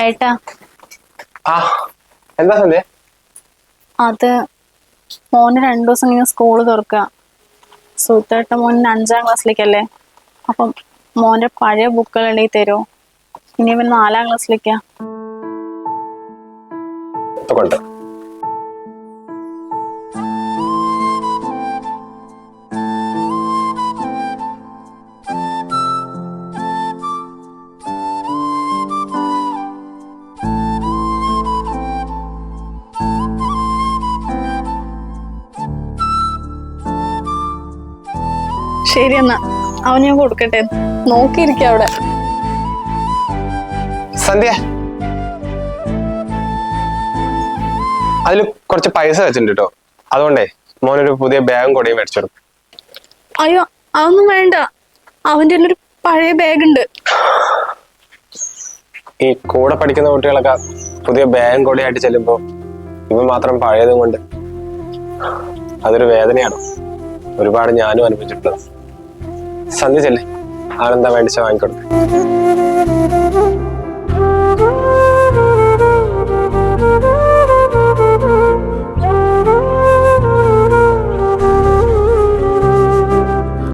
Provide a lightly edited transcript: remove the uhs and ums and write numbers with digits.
ഏട്ടാ ആ എന്താ സന്ധ്യ? അത് മോന് 2 ദിവസം കഴിഞ്ഞ് സ്കൂള് തുറക്കുക. സുത്തേട്ട മോന് 5ാം ക്ലാസ്സിലേക്കല്ലേ. അപ്പം മോന്റെ പഴയ ബുക്കുകളുണ്ടെങ്കിൽ തരുമോ? ഇനി ഇവൻ 4ാം ക്ലാസ്സിലേക്കാ. കൊണ്ട് ശരി എന്നാ അവൻ ഞാൻ കൊടുക്കട്ടെ. നോക്കിയിരിക്ക അവിടെ. സന്ധ്യ, അതിൽ കുറച്ച് പൈസ വെച്ചിട്ടുണ്ട് കേട്ടോ. അതുകൊണ്ടേ മോനൊരു പുതിയ ബാഗും കൂടെയും മേടിച്ചു കൊടുക്കും. അയ്യോ അതൊന്നും വേണ്ട. അവന്റെ ഒരു പഴയ ബാഗ് ഉണ്ട്. ഈ കൂടെ പഠിക്കുന്ന കുട്ടികളൊക്കെ പുതിയ ബാഗും കൂടെയായിട്ട് ചെല്ലുമ്പോ ഇവ മാത്രം പഴയതും കൊണ്ട് അതൊരു വേദനയാണ്. ഒരുപാട് ഞാനും അനുഭവിച്ചിട്ടുള്ളത്. സന്ധ്യ ചെല്ലേ, അവനെന്താ വേണ്ടിച്ച വാങ്ങിക്കൊടുക്കും.